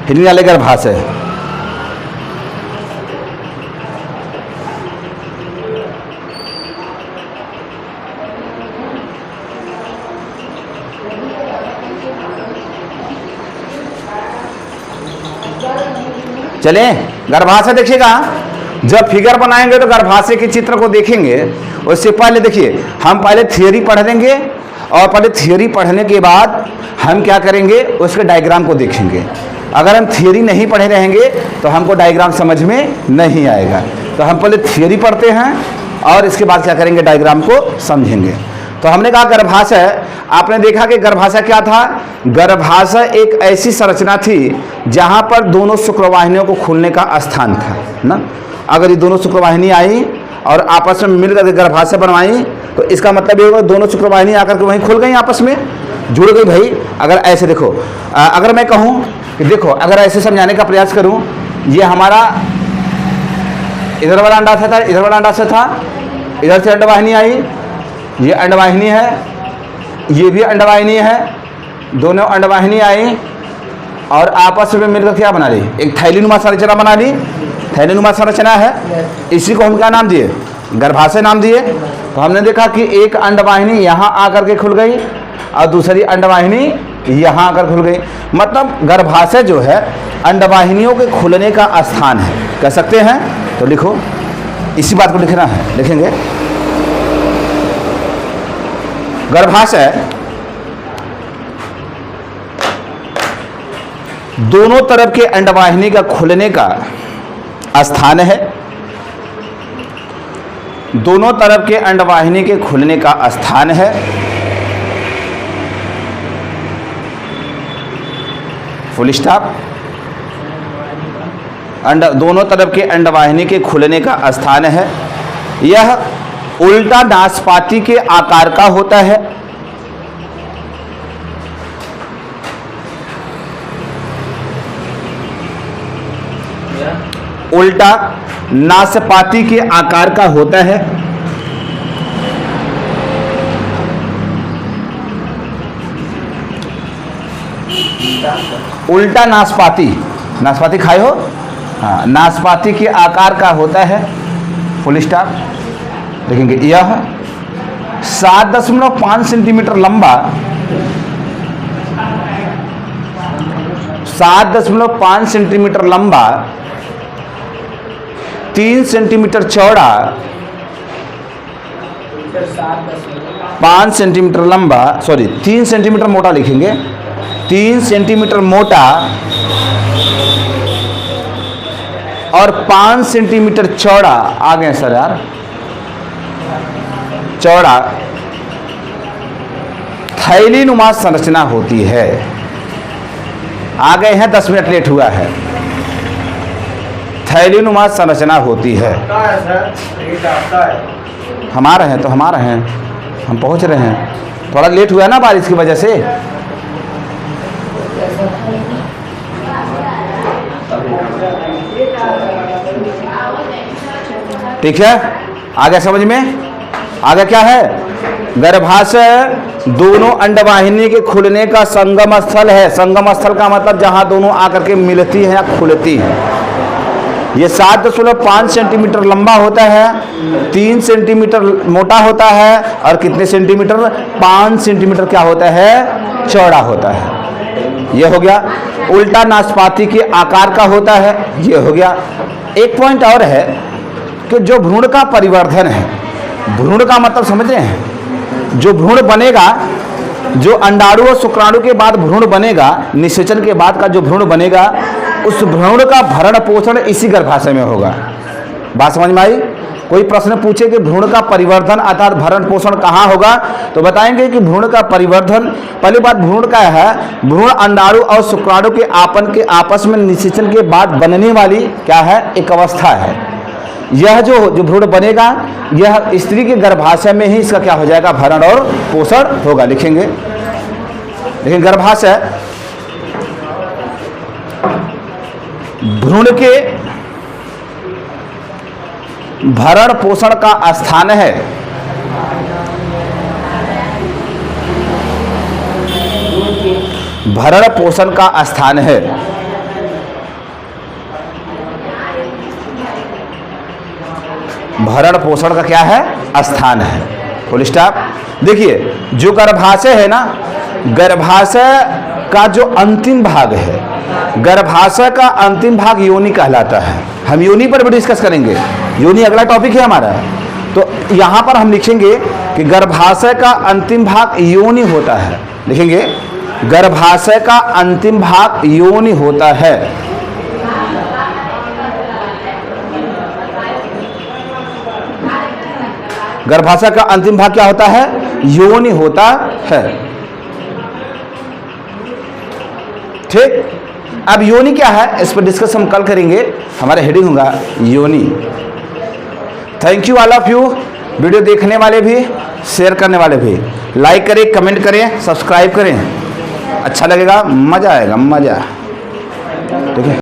हिलने वाले गर्भाशय। चले गर्भाशय देखिएगा, जब फिगर बनाएंगे तो गर्भाशय के चित्र को देखेंगे। उससे पहले देखिए, हम पहले थियोरी पढ़ लेंगे और पहले थियोरी पढ़ने के बाद हम क्या करेंगे, उसके डायग्राम को देखेंगे। अगर हम थियोरी नहीं पढ़े रहेंगे तो हमको डायग्राम समझ में नहीं आएगा। तो हम पहले थियोरी पढ़ते हैं और इसके बाद क्या करेंगे, डायग्राम को समझेंगे। तो हमने कहा गर्भाशय, आपने देखा कि गर्भाशय क्या था। गर्भाशय एक ऐसी संरचना थी जहां पर दोनों शुक्रवाहिनियों को खुलने का स्थान था ना। अगर ये दोनों शुक्रवाहिनी आई और आपस में मिलकर गर्भाशय बनवाई तो इसका मतलब ये होगा दोनों शुक्रवाहिनी आकर के वहीं खुल गई, आपस में जुड़ गई भाई। अगर ऐसे देखो, अगर मैं कहूँ कि देखो, अगर ऐसे समझाने का प्रयास करूँ, ये हमारा इधर वाला अंडाशय था, इधर वाला अंडाशय था, इधर से अंडवाहिनी आई, ये अंडवाहिनी है, ये भी अंडवाहिनी है, दोनों अंडवाहिनी आई और आपस में मिलकर क्या बना ली, एक थैलीनुमा संरचना बना ली। थैलीनुमा संरचना है, इसी को हम क्या नाम दिए, गर्भाशय नाम दिए। तो हमने देखा कि एक अंडवाहिनी यहाँ आकर के खुल गई और दूसरी अंडवाहिनी यहाँ आकर खुल गई। मतलब गर्भाशय जो है अंडवाहिनियों के खुलने का स्थान है, कह सकते हैं। तो लिखो, इसी बात को लिखना है, लिखेंगे गर्भाशय दोनों तरफ के अंडवाहिनी का खुलने का स्थान है। दोनों तरफ के अंडवाहिनी के खुलने का स्थान है। Full stop. दोनों तरफ के अंडवाहिनी के खुलने का स्थान है। यह उल्टा नाशपाती के आकार का होता है। उल्टा नाशपाती के आकार का होता है। उल्टा नाशपाती, नाशपाती खाए हो? हाँ, नाशपाती के आकार का होता है। Full stop. देखेंगे यह 7.5 सेंटीमीटर लंबा, 7.5 सेंटीमीटर लंबा, 3 सेंटीमीटर चौड़ा, 5 सेंटीमीटर लंबा, 3 सेंटीमीटर मोटा लिखेंगे, 3 सेंटीमीटर मोटा और 5 सेंटीमीटर चौड़ा। आ गए सर यार, चौड़ा थैलीनुमा संरचना होती है। आ गए हैं, 10 मिनट लेट हुआ है। थैलीनुमा संरचना होती है। हम आ रहे हैं तो हम आ रहे हैं, हम पहुंच रहे हैं। थोड़ा लेट हुआ है ना बारिश की वजह से। ठीक है, आगे समझ में आगे क्या है। गर्भाशय दोनों अंडवाहिनी के खुलने का संगम स्थल है। संगम स्थल का मतलब जहां दोनों आकर के मिलती है या खुलती है। ये 7.5 सेंटीमीटर लंबा होता है, 3 सेंटीमीटर मोटा होता है और कितने सेंटीमीटर, 5 सेंटीमीटर क्या होता है, चौड़ा होता है। ये हो गया। उल्टा नाशपाती के आकार का होता है, ये हो गया। एक पॉइंट और है कि जो भ्रूण का परिवर्धन है, भ्रूण का मतलब समझ रहे हैं, जो भ्रूण बनेगा, जो अंडाणु और शुक्राणु के बाद भ्रूण बनेगा, निषेचन के बाद का जो भ्रूण बनेगा, उस भ्रूण का भरण पोषण इसी गर्भाशय में होगा। बात समझ में आई। कोई प्रश्न पूछे कि भ्रूण का परिवर्धन अर्थात भरण पोषण कहाँ होगा, तो बताएंगे कि भ्रूण का परिवर्धन, पहली बात भ्रूण का है, भ्रूण अंडाणु और शुक्राणु के आपस में निषेचन के बाद बनने वाली क्या है, एक अवस्था है। यह जो भ्रूण बनेगा, यह स्त्री के गर्भाशय में ही इसका क्या हो जाएगा, भरण और पोषण होगा। लिखेंगे, लेकिन गर्भाशय भ्रूण के भरण पोषण का स्थान है। भरण पोषण का स्थान है। भरण पोषण का क्या है, स्थान है। Full stop. देखिए जो गर्भाशय है ना, गर्भाशय का जो अंतिम भाग है, गर्भाशय का अंतिम भाग योनि कहलाता है। हम योनि पर भी डिस्कस करेंगे, योनि अगला टॉपिक है हमारा। तो यहां पर हम लिखेंगे कि गर्भाशय का अंतिम भाग योनि होता है। लिखेंगे गर्भाशय का अंतिम भाग योनि होता है। गर्भाशय का अंतिम भाग क्या होता है, योनि होता है। ठीक, अब योनि क्या है इस पर डिस्कस हम कल करेंगे। हमारा हेडिंग होगा योनि। Thank you all of you. Video देखने वाले भी, शेयर करने वाले भी, लाइक करें, कमेंट करें, सब्सक्राइब करें। अच्छा लगेगा, मजा आएगा, मजा।